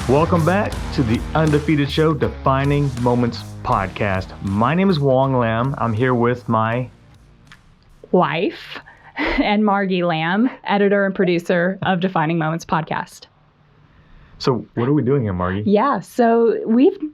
Welcome back to the Undefeated Show, Defining Moments podcast. My name is Wong Lam. I'm here with my wife and Margie Lam, editor and producer of Defining Moments podcast. So what are we doing here, Margie? Yeah, so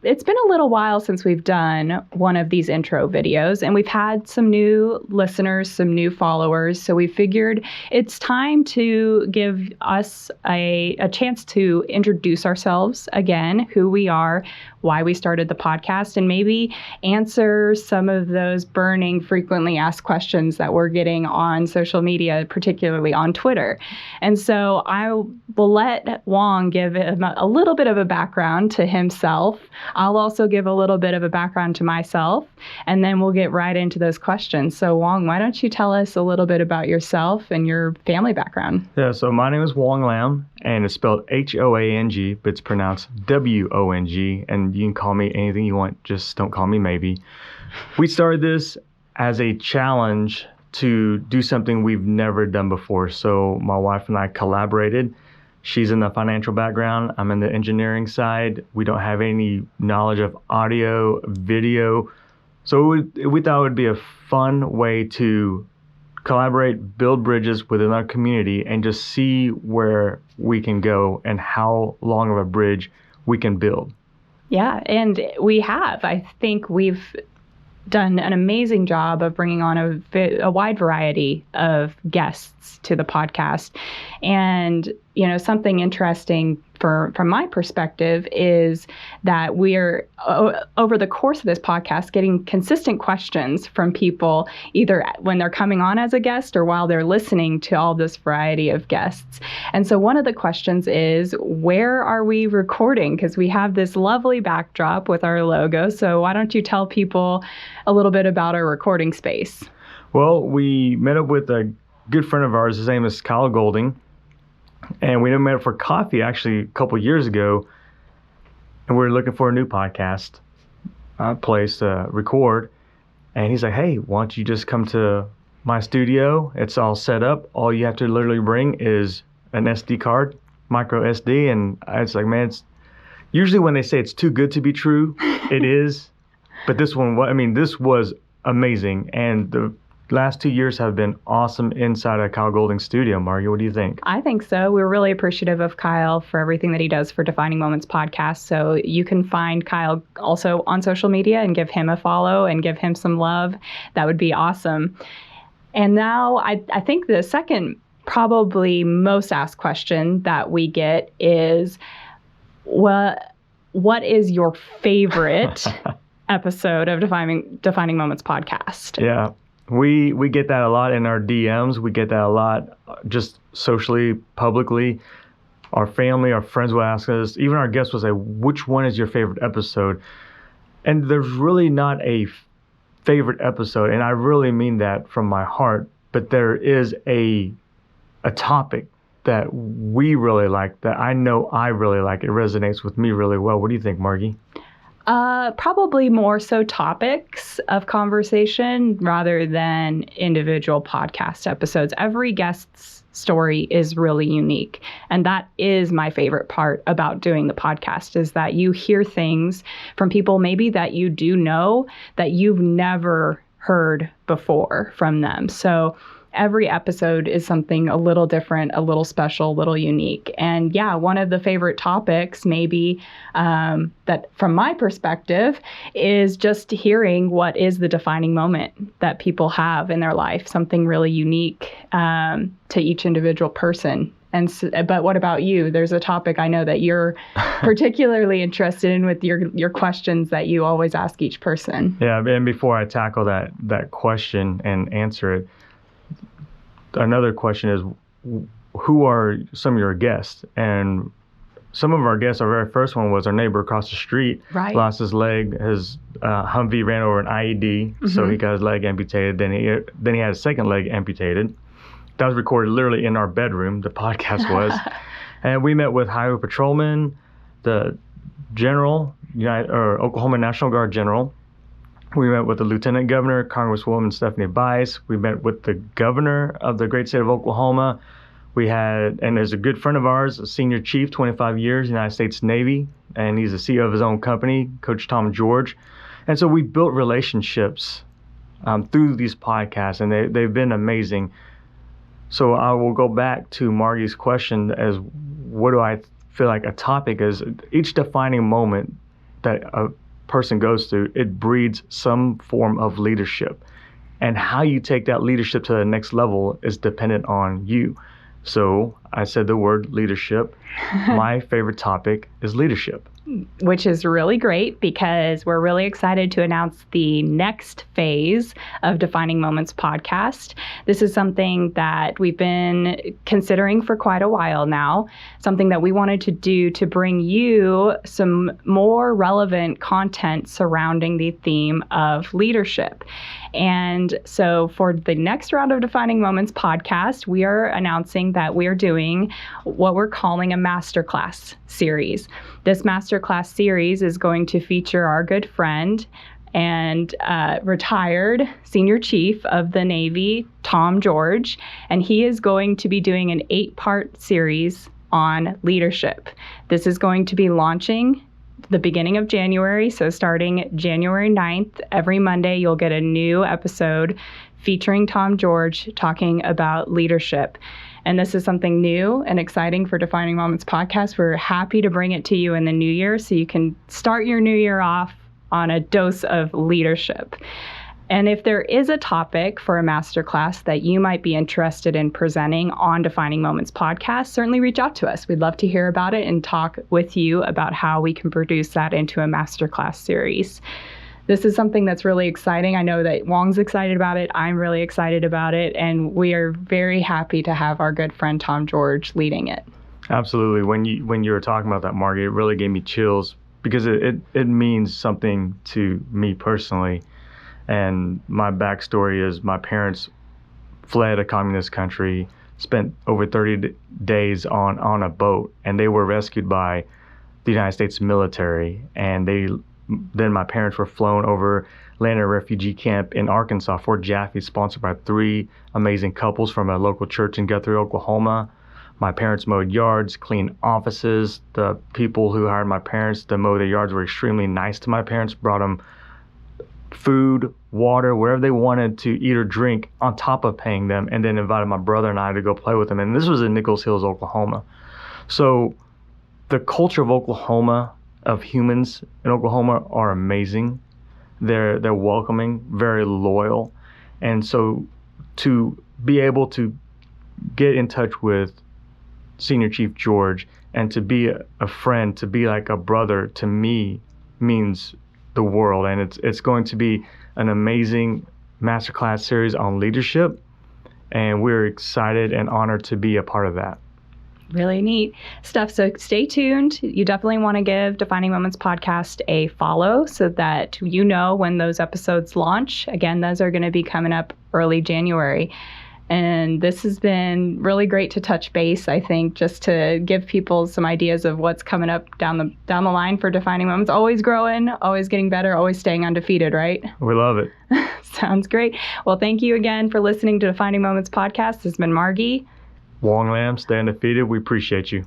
it's been a little while since we've done one of these intro videos, and we've had some new listeners, some new followers. So we figured it's time to give us a chance to introduce ourselves again, who we are, why we started the podcast, and maybe answer some of those burning, frequently asked questions that we're getting on social media, particularly on Twitter. And so I will let Wong give a little bit of a background to himself. I'll also give a little bit of a background to myself, and then we'll get right into those questions. So Wong, why don't you tell us a little bit about yourself and your family background? Yeah, so my name is Wong Lam, and it's spelled H-O-A-N-G, but it's pronounced W-O-N-G, and you can call me anything you want, just don't call me maybe. We started this as a challenge to do something we've never done before. So my wife and I collaborated. She's in the financial background. I'm in the engineering side. We don't have any knowledge of audio, video. So we thought it would be a fun way to collaborate, build bridges within our community, and just see where we can go and how long of a bridge we can build. Yeah, and we have. I think we've done an amazing job of bringing on a wide variety of guests to the podcast. And, you know, something interesting from my perspective is that we're, over the course of this podcast, getting consistent questions from people, either when they're coming on as a guest or while they're listening to all this variety of guests. And so one of the questions is, where are we recording? Because we have this lovely backdrop with our logo. So why don't you tell people a little bit about our recording space? Well, we met up with a good friend of ours. His name is Kyle Golding. And we met up for coffee actually a couple years ago. And we were looking for a new podcast place to record. And he's like, hey, why don't you just come to my studio? It's all set up. All you have to literally bring is an SD card, micro SD. And it's like, man, it's usually when they say it's too good to be true, it is. But this was amazing. And the last 2 years have been awesome inside of Kyle Golding's studio. Margie, what do you think? I think so. We're really appreciative of Kyle for everything that he does for Defining Moments podcast. So you can find Kyle also on social media and give him a follow and give him some love. That would be awesome. And now I think the second, probably most asked question that we get is, what is your favorite episode of Defining Moments podcast? Yeah. We get that a lot in our DMs. We get that a lot just socially, publicly. Our family, our friends will ask us, even our guests will say, which one is your favorite episode? And there's really not a favorite episode, and I really mean that from my heart, but there is a topic that we really like, that I know I really like. It resonates with me really well. What do you think, Margie? Probably more so topics of conversation rather than individual podcast episodes. Every guest's story is really unique. And that is my favorite part about doing the podcast, is that you hear things from people maybe that you do know that you've never heard before from them. So every episode is something a little different, a little special, a little unique. And yeah, one of the favorite topics maybe that from my perspective is just hearing what is the defining moment that people have in their life, something really unique to each individual person. But what about you? There's a topic I know that you're particularly interested in with your questions that you always ask each person. Yeah, and before I tackle that question and answer it, another question is, who are some of your guests? And some of our guests, our very first one was our neighbor across the street. Right. Lost his leg. His Humvee ran over an IED, so he got his leg amputated. Then he had his second leg amputated. That was recorded literally in our bedroom, the podcast was. And we met with Highway Patrolman, the General, Oklahoma National Guard General. We met with the Lieutenant Governor, Congresswoman Stephanie Bice. We met with the Governor of the great state of Oklahoma. We had, and there's a good friend of ours, a senior chief, 25 years, United States Navy, and he's the CEO of his own company, Coach Tom George. And so we built relationships through these podcasts, and they've been amazing. So I will go back to Margie's question as what do I feel like a topic is. Each defining moment that a person goes through, it breeds some form of leadership. And how you take that leadership to the next level is dependent on you. So I said the word leadership. My favorite topic is leadership. Which is really great because we're really excited to announce the next phase of Defining Moments podcast. This is something that we've been considering for quite a while now, something that we wanted to do to bring you some more relevant content surrounding the theme of leadership. And so for the next round of Defining Moments podcast, we are announcing that we are doing what we're calling a masterclass series. This masterclass series is going to feature our good friend and retired senior chief of the Navy, Tom George, and he is going to be doing an 8-part series on leadership. This is going to be launching the beginning of January, so starting January 9th, every Monday you'll get a new episode featuring Tom George talking about leadership. And this is something new and exciting for Defining Moments podcast. We're happy to bring it to you in the new year so you can start your new year off on a dose of leadership. And if there is a topic for a masterclass that you might be interested in presenting on Defining Moments podcast, certainly reach out to us. We'd love to hear about it and talk with you about how we can produce that into a masterclass series. This is something that's really exciting. I know that Wong's excited about it. I'm really excited about it. And we are very happy to have our good friend Tom George leading it. Absolutely. When you were talking about that, Margie, it really gave me chills because it means something to me personally. And my backstory is my parents fled a communist country, spent over 30 days on a boat, and they were rescued by the United States military. And then my parents were flown over, landed at a refugee camp in Arkansas, Fort Jaffe, sponsored by 3 amazing couples from a local church in Guthrie, Oklahoma. My parents mowed yards, cleaned offices. The people who hired my parents to mow their yards were extremely nice to my parents, brought them food, water, wherever they wanted to eat or drink on top of paying them, and then invited my brother and I to go play with them. And this was in Nichols Hills, Oklahoma. So the culture of Oklahoma, of humans in Oklahoma, are amazing. They're welcoming, very loyal. And so to be able to get in touch with Senior Chief George and to be a friend, to be like a brother to me means the world. And it's going to be an amazing masterclass series on leadership. And we're excited and honored to be a part of that. Really neat stuff. So stay tuned. You definitely want to give Defining Moments podcast a follow so that you know when those episodes launch. Again, those are going to be coming up early January. And this has been really great to touch base, I think, just to give people some ideas of what's coming up down the line for Defining Moments. Always growing, always getting better, always staying undefeated, right? We love it. Sounds great. Well, thank you again for listening to Defining Moments podcast. This has been Margie. Wong Lam, stay undefeated. We appreciate you.